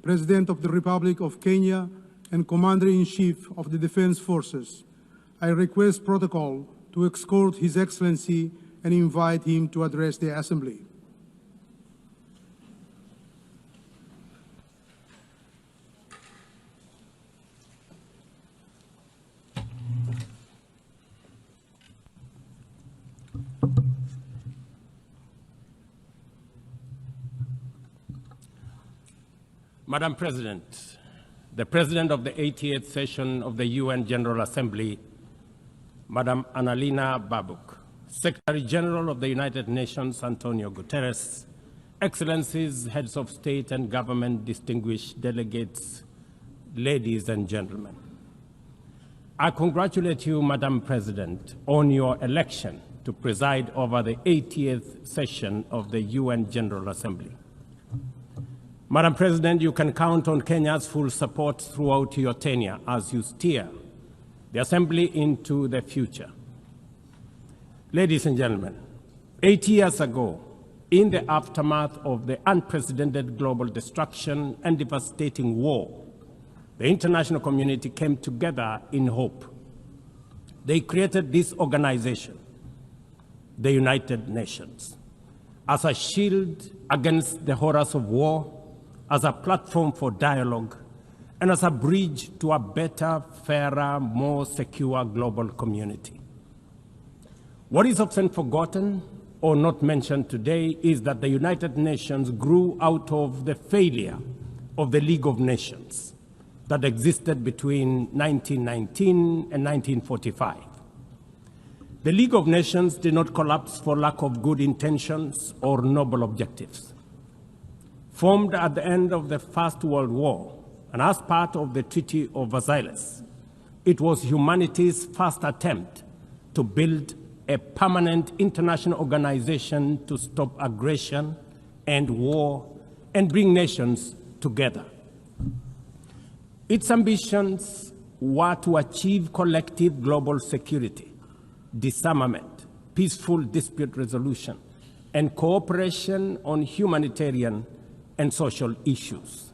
President of the Republic of Kenya and Commander-in-Chief of the Defense Forces, I request protocol to escort His Excellency and invite him to address the Assembly. Madam President, the President of the 88th session of the UN General Assembly, Madam Annalena Baerbock, Secretary General of the United Nations, Antonio Guterres, Excellencies, Heads of State and Government, distinguished delegates, ladies and gentlemen. I congratulate you, Madam President, on your election to preside over the 80th session of the UN General Assembly. Madam President, you can count on Kenya's full support throughout your tenure as you steer the Assembly into the future. Ladies and gentlemen, 8 years ago, in the aftermath of the unprecedented global destruction and devastating war, the international community came together in hope. They created this organization, the United Nations, as a shield against the horrors of war, as a platform for dialogue, and as a bridge to a better, fairer, more secure global community. What is often forgotten or not mentioned today is that the United Nations grew out of the failure of the League of Nations that existed between 1919 and 1945. The League of Nations did not collapse for lack of good intentions or noble objectives. Formed at the end of the First World War and as part of the Treaty of Versailles, it was humanity's first attempt to build a permanent international organization to stop aggression and war and bring nations together. Its ambitions were to achieve collective global security, disarmament, peaceful dispute resolution, and cooperation on humanitarian and social issues.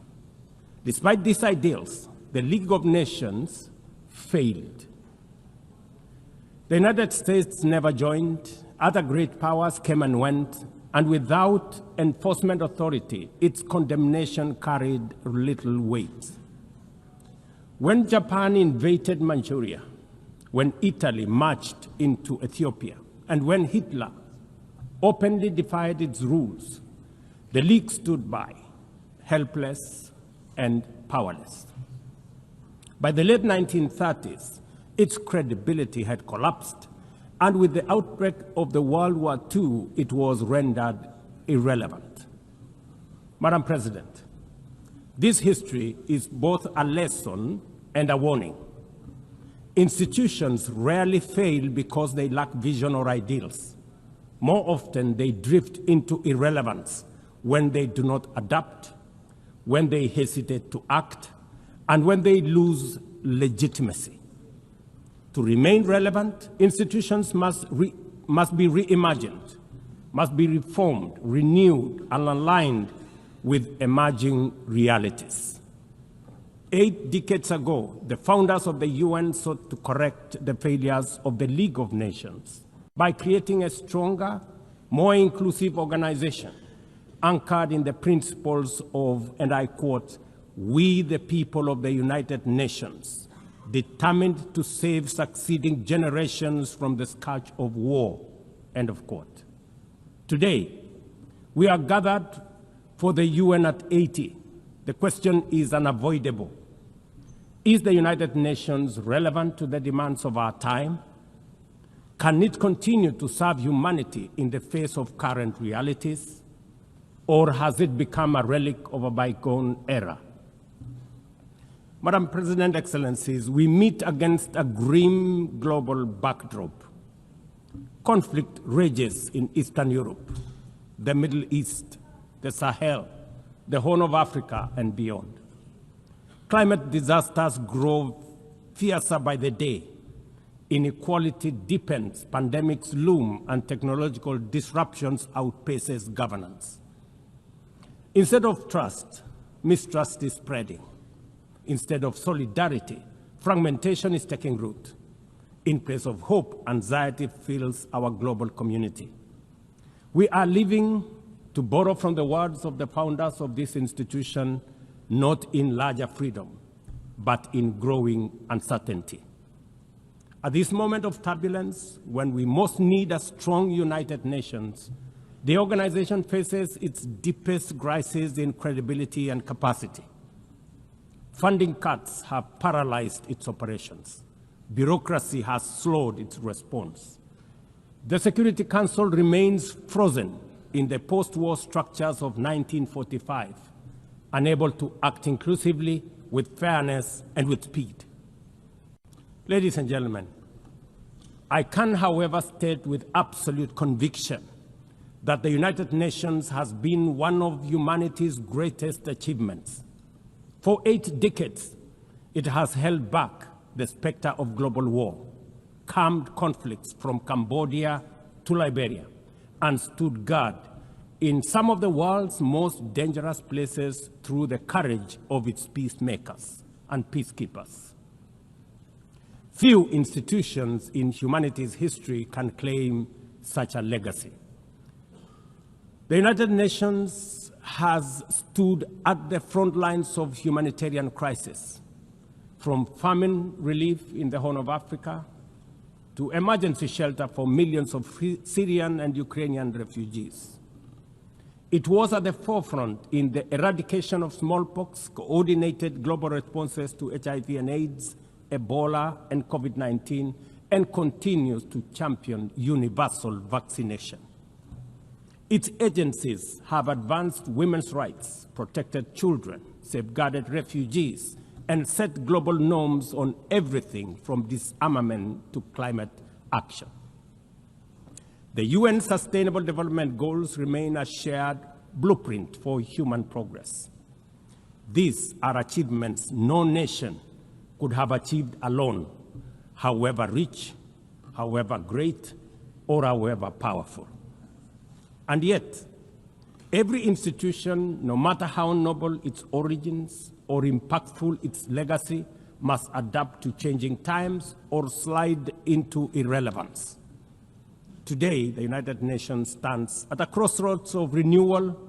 Despite these ideals, the League of Nations failed. The United States never joined, other great powers came and went, and without enforcement authority, its condemnation carried little weight. When Japan invaded Manchuria, when Italy marched into Ethiopia, and when Hitler openly defied its rules, the League stood by, helpless and powerless. By the late 1930s, its credibility had collapsed, and with the outbreak of the World War II, it was rendered irrelevant. Madam President, this history is both a lesson and a warning. Institutions rarely fail because they lack vision or ideals. More often, they drift into irrelevance when they do not adapt, when they hesitate to act, and when they lose legitimacy. To remain relevant, institutions must be reimagined, must be reformed, renewed, and aligned with emerging realities. 8 decades ago, the founders of the UN sought to correct the failures of the League of Nations by creating a stronger, more inclusive organization anchored in the principles of, and I quote, "We the people of the United Nations, determined to save succeeding generations from the scourge of war," end of quote. Today, we are gathered for the UN at 80. The question is unavoidable. Is the United Nations relevant to the demands of our time? Can it continue to serve humanity in the face of current realities? Or has it become a relic of a bygone era? Madam President, Excellencies, we meet against a grim global backdrop. Conflict rages in Eastern Europe, the Middle East, the Sahel, the Horn of Africa, and beyond. Climate disasters grow fiercer by the day. Inequality deepens, pandemics loom, and technological disruptions outpaces governance. Instead of trust, mistrust is spreading. Instead of solidarity, fragmentation is taking root. In place of hope, anxiety fills our global community. We are living, to borrow from the words of the founders of this institution, not in larger freedom, but in growing uncertainty. At this moment of turbulence, when we most need a strong United Nations, the organization faces its deepest crisis in credibility and capacity. Funding cuts have paralyzed its operations. Bureaucracy has slowed its response. The Security Council remains frozen in the post-war structures of 1945, unable to act inclusively, with fairness, and with speed. Ladies and gentlemen, I can, however, state with absolute conviction that the United Nations has been one of humanity's greatest achievements. For 8 decades, it has held back the specter of global war, calmed conflicts from Cambodia to Liberia, and stood guard in some of the world's most dangerous places through the courage of its peacemakers and peacekeepers. Few institutions in humanity's history can claim such a legacy. The United Nations has stood at the front lines of humanitarian crisis, from famine relief in the Horn of Africa to emergency shelter for millions of Syrian and Ukrainian refugees. It was at the forefront in the eradication of smallpox, coordinated global responses to HIV and AIDS, Ebola, and COVID-19, and continues to champion universal vaccination. Its agencies have advanced women's rights, protected children, safeguarded refugees, and set global norms on everything from disarmament to climate action. The UN Sustainable Development Goals remain a shared blueprint for human progress. These are achievements no nation could have achieved alone, however rich, however great, or however powerful. And yet, every institution, no matter how noble its origins or impactful its legacy, must adapt to changing times or slide into irrelevance. Today, the United Nations stands at a crossroads of renewal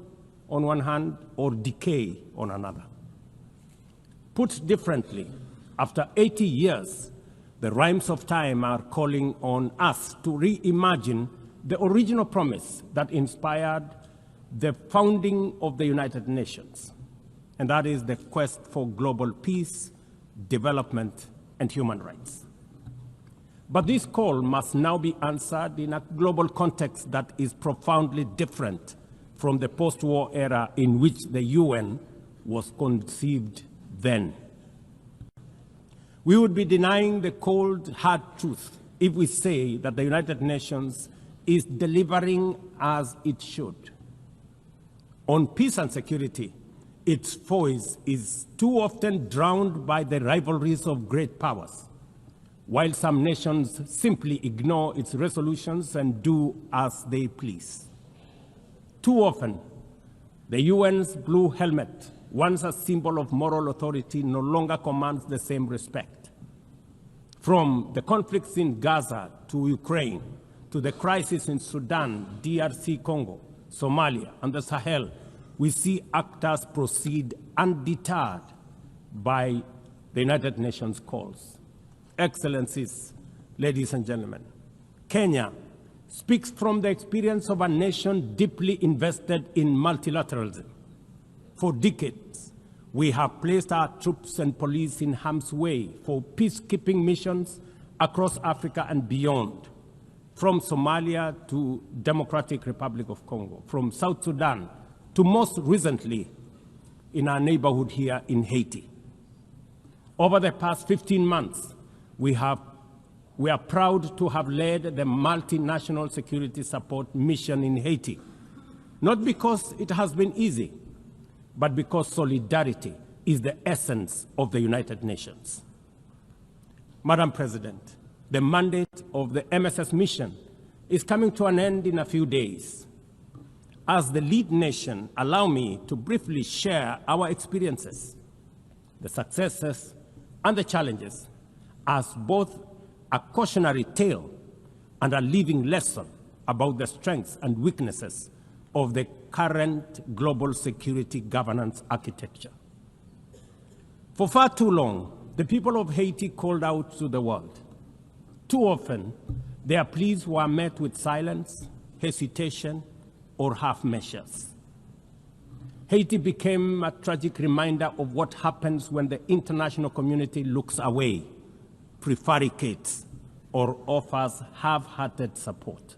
on one hand or decay on another. Put differently, after 80 years, the rhymes of time are calling on us to reimagine the original promise that inspired the founding of the United Nations, and that is the quest for global peace, development, and human rights. But this call must now be answered in a global context that is profoundly different from the post-war era in which the UN was conceived then. We would be denying the cold, hard truth if we say that the United Nations is delivering as it should. On peace and security, its voice is too often drowned by the rivalries of great powers, while some nations simply ignore its resolutions and do as they please. Too often, the UN's blue helmet, once a symbol of moral authority, no longer commands the same respect. From the conflicts in Gaza to Ukraine, to the crisis in Sudan, DRC Congo, Somalia, and the Sahel, we see actors proceed undeterred by the United Nations calls. Excellencies, ladies and gentlemen, Kenya speaks from the experience of a nation deeply invested in multilateralism. For decades, we have placed our troops and police in harm's way for peacekeeping missions across Africa and beyond, from Somalia to Democratic Republic of Congo, from South Sudan to most recently in our neighborhood here in Haiti. Over the past 15 months, we are proud to have led the multinational security support mission in Haiti, not because it has been easy, but because solidarity is the essence of the United Nations. Madam President, the mandate of the MSS mission is coming to an end in a few days. as the lead nation, allow me to briefly share our experiences, the successes and the challenges, as both a cautionary tale and a living lesson about the strengths and weaknesses of the current global security governance architecture. For far too long, the people of Haiti called out to the world. Too often, their pleas were met with silence, hesitation, or half measures. Haiti became a tragic reminder of what happens when the international community looks away, prevaricates, or offers half-hearted support.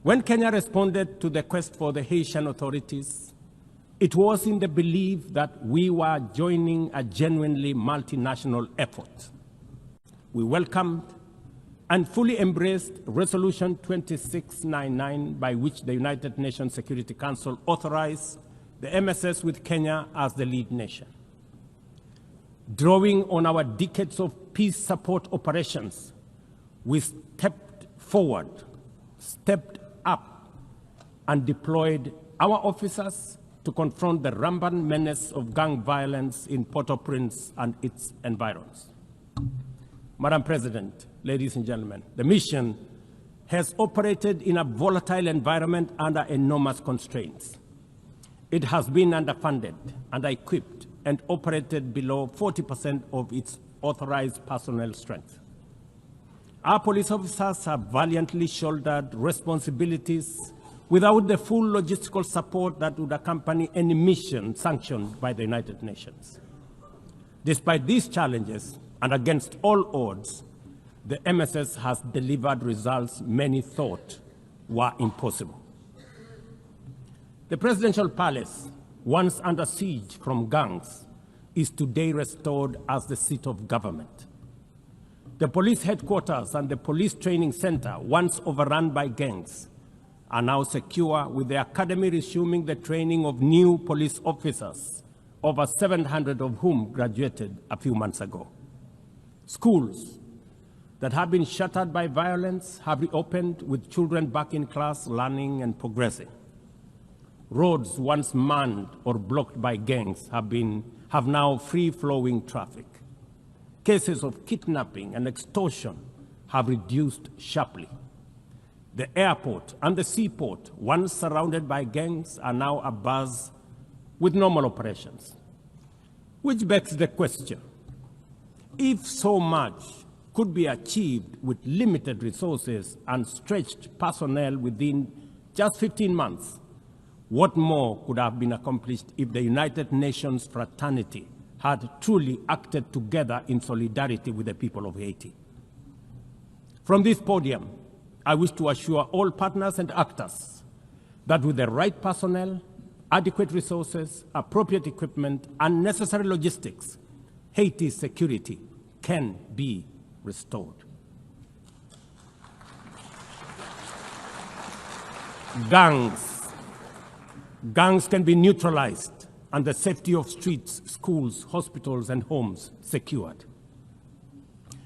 When Kenya responded to the quest for the Haitian authorities, it was in the belief that we were joining a genuinely multinational effort. We welcomed and fully embraced Resolution 2699, by which the United Nations Security Council authorized the MSS with Kenya as the lead nation. Drawing on our decades of peace support operations, we stepped forward, stepped up, and deployed our officers to confront the rampant menace of gang violence in Port-au-Prince and its environs. Madam President, ladies and gentlemen, the mission has operated in a volatile environment under enormous constraints. It has been underfunded, under-equipped, and operated below 40% of its authorized personnel strength. Our police officers have valiantly shouldered responsibilities without the full logistical support that would accompany any mission sanctioned by the United Nations. Despite these challenges, and against all odds, the MSS has delivered results many thought were impossible. The presidential palace, once under siege from gangs, is today restored as the seat of government. The police headquarters and the police training center, once overrun by gangs, are now secure, with the academy resuming the training of new police officers, over 700 of whom graduated a few months ago. Schools that have been shattered by violence have reopened, with children back in class, learning and progressing. Roads once manned or blocked by gangs have now free-flowing traffic. Cases of kidnapping and extortion have reduced sharply. The airport and the seaport, once surrounded by gangs, are now abuzz with normal operations. Which begs the question, if so much could be achieved with limited resources and stretched personnel within just 15 months, what more could have been accomplished if the United Nations fraternity had truly acted together in solidarity with the people of Haiti? From this podium, I wish to assure all partners and actors that with the right personnel, adequate resources, appropriate equipment, and necessary logistics, Haiti's security can be restored. Gangs can be neutralized and the safety of streets, schools, hospitals, and homes secured.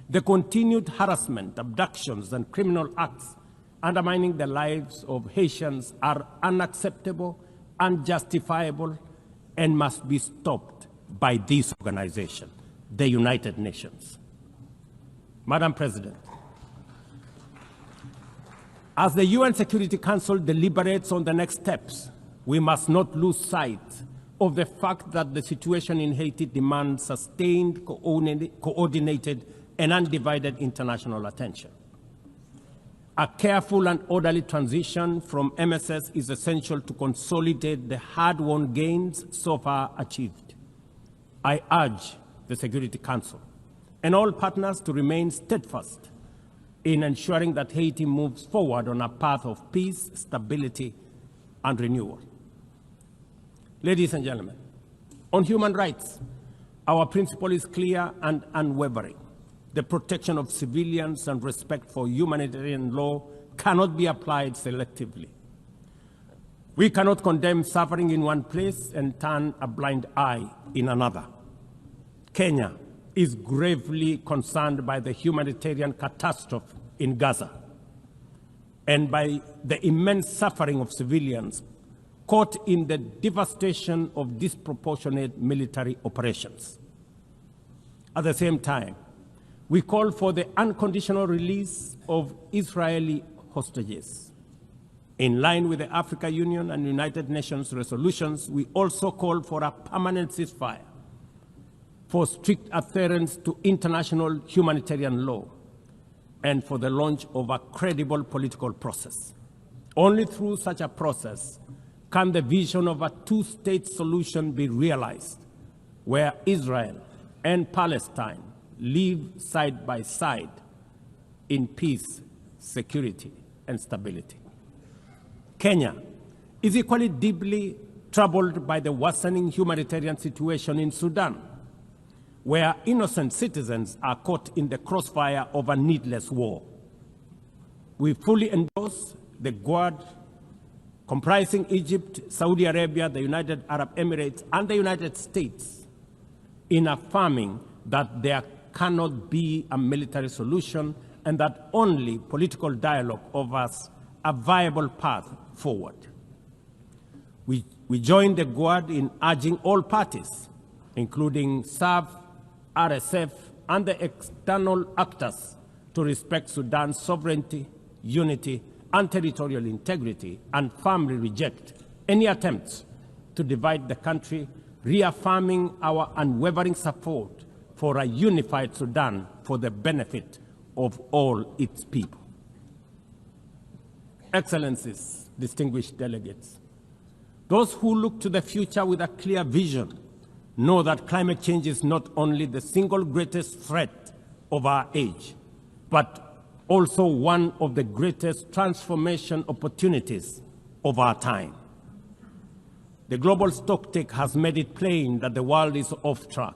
The continued harassment, abductions, and criminal acts undermining the lives of Haitians are unacceptable, unjustifiable, and must be stopped by this organization, the United Nations. Madam President, as the UN Security Council deliberates on the next steps, we must not lose sight of the fact that the situation in Haiti demands sustained, coordinated, and undivided international attention. A careful and orderly transition from MSS is essential to consolidate the hard-won gains so far achieved. I urge the Security Council and all partners to remain steadfast in ensuring that Haiti moves forward on a path of peace, stability, and renewal. Ladies and gentlemen, on human rights, our principle is clear and unwavering. The protection of civilians and respect for humanitarian law cannot be applied selectively. We cannot condemn suffering in one place and turn a blind eye in another. Kenya is gravely concerned by the humanitarian catastrophe in Gaza. and by the immense suffering of civilians caught in the devastation of disproportionate military operations. At the same time, we call for the unconditional release of Israeli hostages. In line with the African Union and United Nations resolutions, we also call for a permanent ceasefire, for strict adherence to international humanitarian law, and for the launch of a credible political process. Only through such a process can the vision of a two-state solution be realized, where Israel and Palestine live side by side in peace, security, and stability. Kenya is equally deeply troubled by the worsening humanitarian situation in Sudan, where innocent citizens are caught in the crossfire of a needless war. We fully endorse the Quad, comprising Egypt, Saudi Arabia, the United Arab Emirates, and the United States, in affirming that there cannot be a military solution and that only political dialogue offers a viable path forward. We join the Quad in urging all parties, including SAF, RSF, and the external actors, to respect Sudan's sovereignty, unity, and territorial integrity, and firmly reject any attempts to divide the country, reaffirming our unwavering support for a unified Sudan for the benefit of all its people. Excellencies, distinguished delegates, those who look to the future with a clear vision know that climate change is not only the single greatest threat of our age, but also one of the greatest transformation opportunities of our time. The global stocktake has made it plain that the world is off track.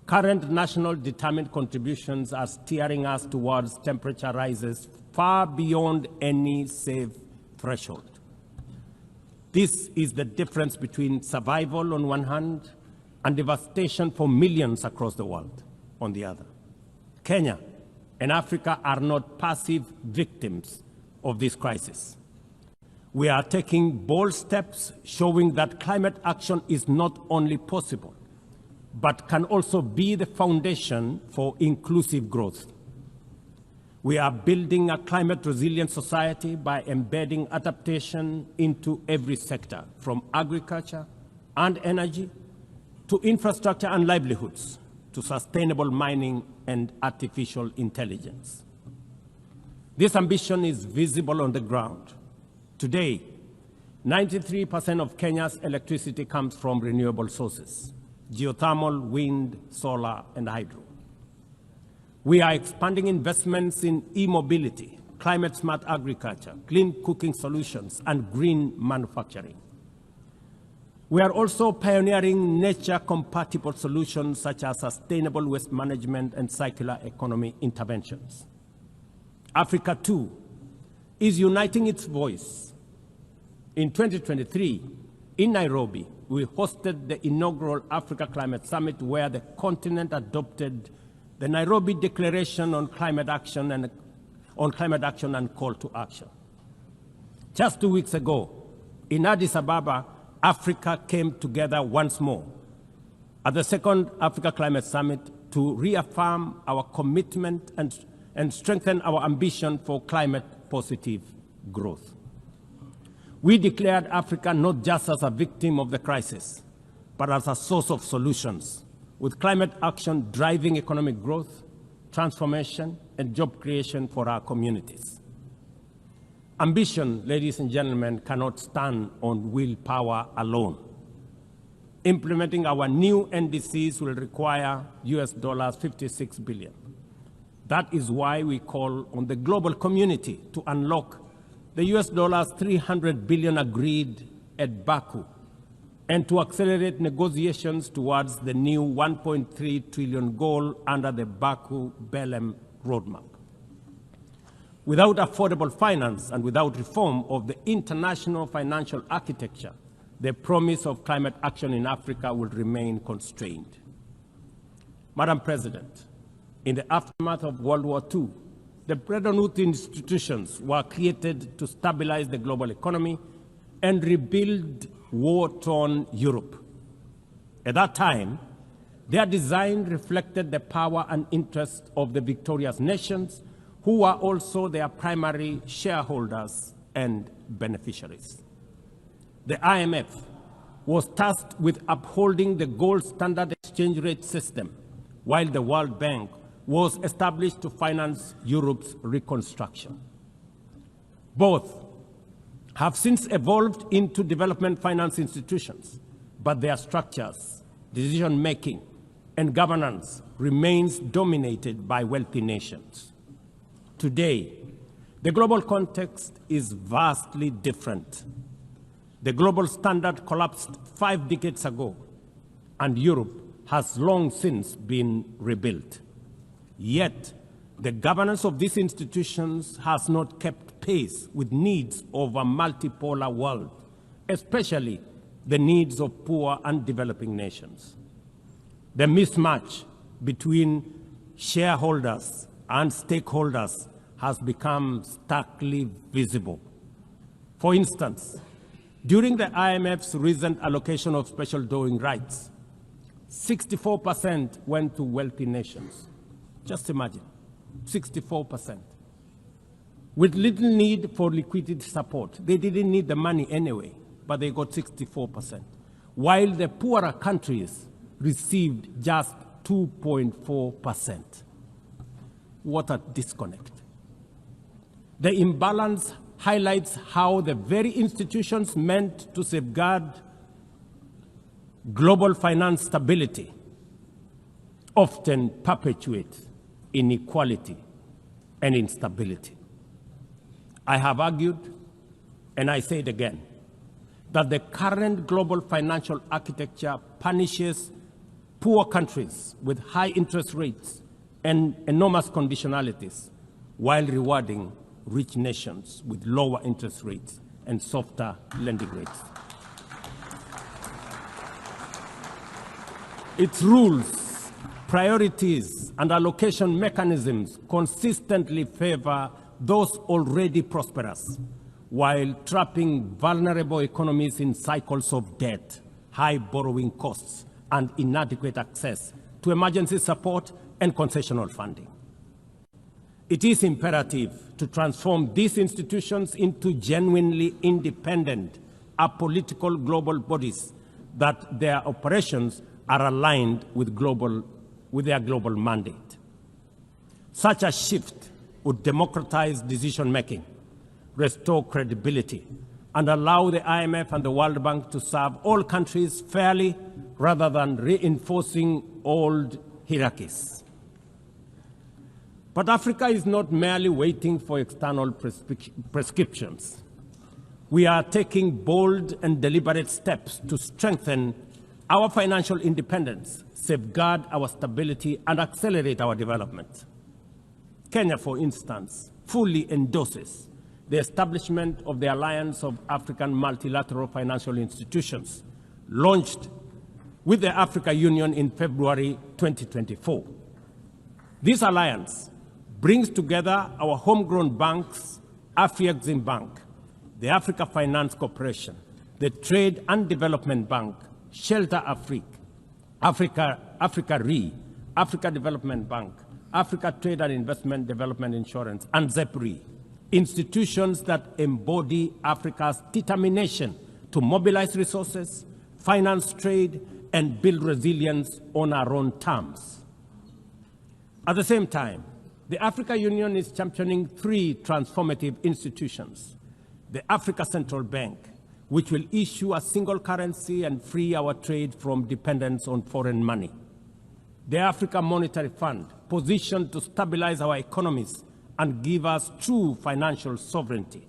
Current national determined contributions are steering us towards temperature rises far beyond any safe threshold. This is the difference between survival on one hand and devastation for millions across the world on the other. Kenya and Africa are not passive victims of this crisis. We are taking bold steps showing that climate action is not only possible, but can also be the foundation for inclusive growth. We are building a climate-resilient society by embedding adaptation into every sector, from agriculture and energy to infrastructure and livelihoods, to sustainable mining and artificial intelligence. This ambition is visible on the ground. Today, 93% of Kenya's electricity comes from renewable sources: geothermal, wind, solar, and hydro. We are expanding investments in e-mobility, climate-smart agriculture, clean cooking solutions, and green manufacturing. We are also pioneering nature-compatible solutions such as sustainable waste management and circular economy interventions. Africa, too, is uniting its voice. In 2023, in Nairobi, we hosted the inaugural Africa Climate Summit, where the continent adopted the Nairobi Declaration on Climate Action and Call to Action. Just 2 weeks ago, in Addis Ababa, Africa came together once more at the second Africa Climate Summit to reaffirm our commitment and strengthen our ambition for climate-positive growth. We declared Africa not just as a victim of the crisis, but as a source of solutions, with climate action driving economic growth, transformation, and job creation for our communities. Ambition, ladies and gentlemen, cannot stand on willpower alone. Implementing our new NDCs will require $56 billion. That is why we call on the global community to unlock the $300 billion agreed at Baku, and to accelerate negotiations towards the new $1.3 trillion goal under the Baku-Belém roadmap. Without affordable finance and without reform of the international financial architecture, the promise of climate action in Africa will remain constrained. Madam President, in the aftermath of World War II, the Bretton Woods institutions were created to stabilize the global economy and rebuild war-torn Europe. At that time, their design reflected the power and interest of the victorious nations, who were also their primary shareholders and beneficiaries. The IMF was tasked with upholding the gold standard exchange rate system, while the World Bank was established to finance Europe's reconstruction. Both have since evolved into development finance institutions, but their structures, decision-making, and governance remains dominated by wealthy nations. Today, the global context is vastly different. The global standard collapsed 5 decades ago, and Europe has long since been rebuilt. Yet, the governance of these institutions has not kept pace with needs of a multipolar world, especially the needs of poor and developing nations. The mismatch between shareholders and stakeholders has become starkly visible. For instance, during the IMF's recent allocation of special drawing rights, 64% went to wealthy nations. Just imagine, 64%. With little need for liquidity support. They didn't need the money anyway, but they got 64%. While the poorer countries received just 2.4%. What a disconnect. The imbalance highlights how the very institutions meant to safeguard global finance stability often perpetuate inequality and instability. I have argued, and I say it again, that the current global financial architecture punishes poor countries with high interest rates and enormous conditionalities, while rewarding rich nations with lower interest rates and softer lending rates. Its rules, priorities, and allocation mechanisms consistently favor those already prosperous, while trapping vulnerable economies in cycles of debt, high borrowing costs, and inadequate access to emergency support and concessional funding. It is imperative to transform these institutions into genuinely independent, apolitical global bodies that their operations are aligned with their global mandate. Such a shift would democratize decision-making, restore credibility, and allow the IMF and the World Bank to serve all countries fairly rather than reinforcing old hierarchies. But Africa is not merely waiting for external prescriptions. We are taking bold and deliberate steps to strengthen our financial independence, safeguard our stability, and accelerate our development. Kenya, for instance, fully endorses the establishment of the Alliance of African Multilateral Financial Institutions, launched with the Africa Union in February 2024. This alliance brings together our homegrown banks, Afrexim Bank, the Africa Finance Corporation, the Trade and Development Bank, Shelter Africa Re, Africa Development Bank, Africa Trade and Investment Development Insurance, and ZEPRI, institutions that embody Africa's determination to mobilize resources, finance trade, and build resilience on our own terms. At the same time, the Africa Union is championing 3 transformative institutions: the Africa Central Bank, which will issue a single currency and free our trade from dependence on foreign money; the Africa Monetary Fund, positioned to stabilize our economies and give us true financial sovereignty;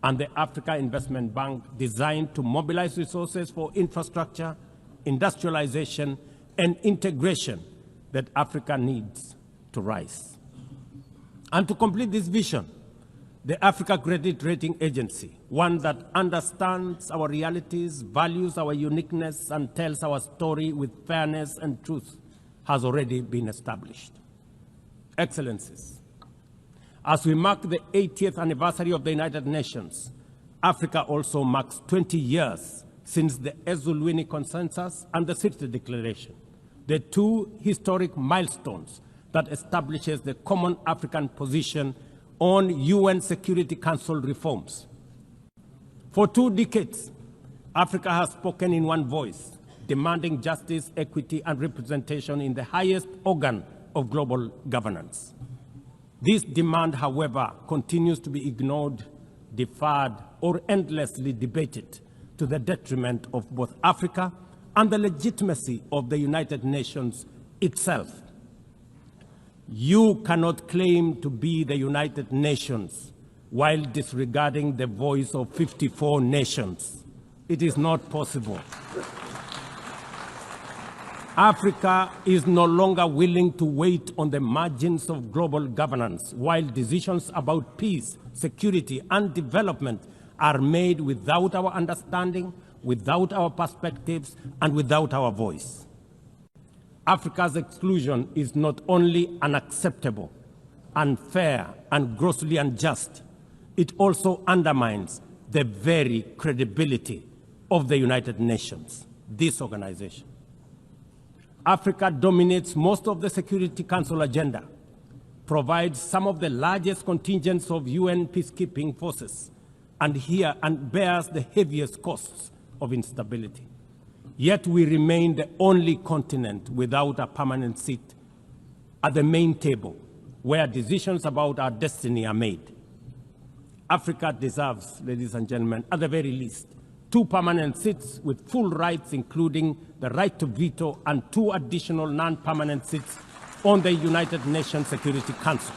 and the Africa Investment Bank, designed to mobilize resources for infrastructure, industrialization, and integration that Africa needs to rise. And to complete this vision, the Africa Credit Rating Agency, one that understands our realities, values our uniqueness, and tells our story with fairness and truth, has already been established. Excellencies, As we mark the 80th anniversary of the United Nations, Africa also marks 20 years since the Ezulwini Consensus and the Sirte Declaration, the two historic milestones that establishes the common African position on UN Security Council reforms. For 2 decades, Africa has spoken in one voice, demanding justice, equity, and representation in the highest organ of global governance. This demand, however, continues to be ignored, deferred, or endlessly debated to the detriment of both Africa and the legitimacy of the United Nations itself. You cannot claim to be the United Nations while disregarding the voice of 54 nations. It is not possible. Africa is no longer willing to wait on the margins of global governance while decisions about peace, security, and development are made without our understanding, without our perspectives, and without our voice. Africa's exclusion is not only unacceptable, unfair, and grossly unjust, it also undermines the very credibility of the United Nations, this organization. Africa dominates most of the Security Council agenda, provides some of the largest contingents of UN peacekeeping forces, and bears the heaviest costs of instability. Yet we remain the only continent without a permanent seat at the main table where decisions about our destiny are made. Africa deserves, ladies and gentlemen, at the very least, 2 permanent seats with full rights, including the right to veto, and 2 additional non-permanent seats on the United Nations Security Council.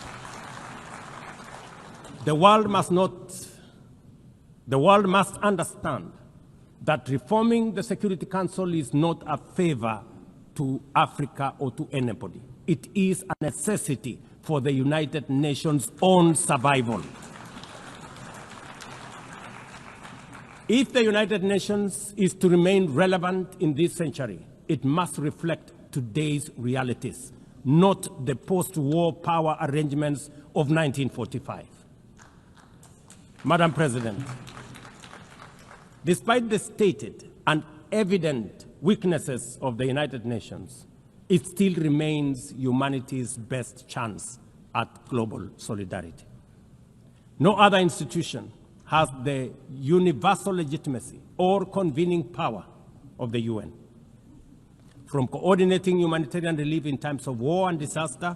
The world must understand that reforming the Security Council is not a favor to Africa or to anybody. It is a necessity for the United Nations' own survival. If the United Nations is to remain relevant in this century, it must reflect today's realities, not the post-war power arrangements of 1945. Madam President, despite the stated and evident weaknesses of the United Nations, it still remains humanity's best chance at global solidarity. No other institution has the universal legitimacy or convening power of the UN. From coordinating humanitarian relief in times of war and disaster,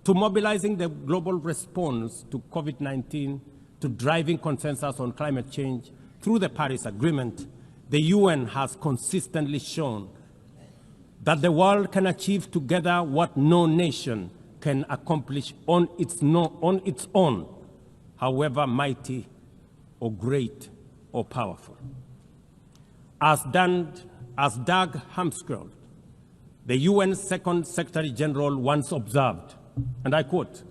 to mobilizing the global response to COVID-19, to driving consensus on climate change through the Paris Agreement, the UN has consistently shown that the world can achieve together what no nation can accomplish on its own, however mighty or great or powerful. As Doug Hammarskjöld, the UN's Second Secretary General, once observed, and I quote,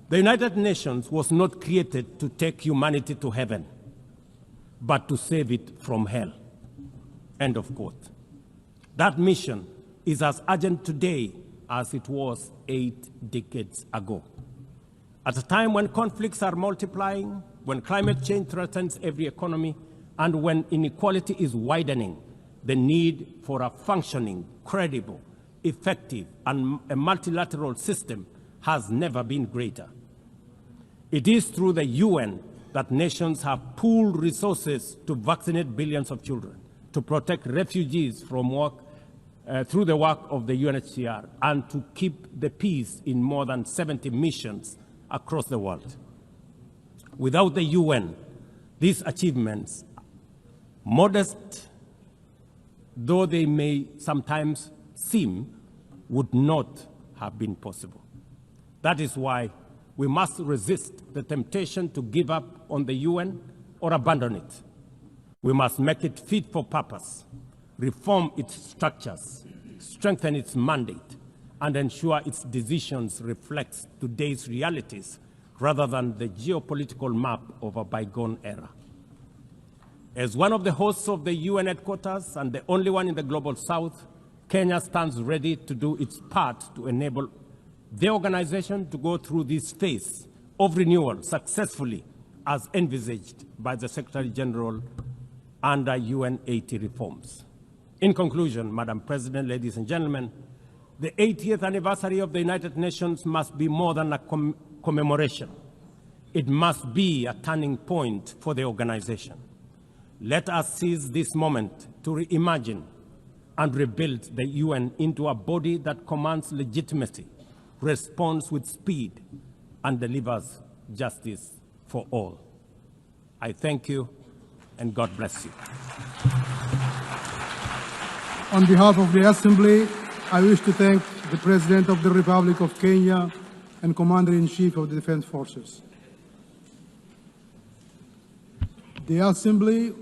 "The United Nations was not created to take humanity to heaven, but to save it from hell." End of quote. That mission is as urgent today as it was 8 decades ago. At a time when conflicts are multiplying, when climate change threatens every economy, and when inequality is widening, the need for a functioning, credible, effective, and a multilateral system has never been greater. It is through the UN that nations have pooled resources to vaccinate billions of children, to protect refugees from through the work of the UNHCR, and to keep the peace in more than 70 missions across the world. Without the UN, these achievements, modest though they may sometimes seem, would not have been possible. That is why we must resist the temptation to give up on the UN or abandon it. We must make it fit for purpose, reform its structures, strengthen its mandate, and ensure its decisions reflect today's realities rather than the geopolitical map of a bygone era. As one of the hosts of the UN headquarters and the only one in the Global South, Kenya stands ready to do its part to enable the organization to go through this phase of renewal successfully as envisaged by the Secretary General under UN 80 reforms. In conclusion, Madam President, ladies and gentlemen, the 80th anniversary of the United Nations must be more than a commemoration. It must be a turning point for the organization. Let us seize this moment to reimagine and rebuild the UN into a body that commands legitimacy, responds with speed, and delivers justice for all. I thank you, and God bless you. On behalf of the Assembly, I wish to thank the President of the Republic of Kenya and Commander-in-Chief of the Defense Forces. The Assembly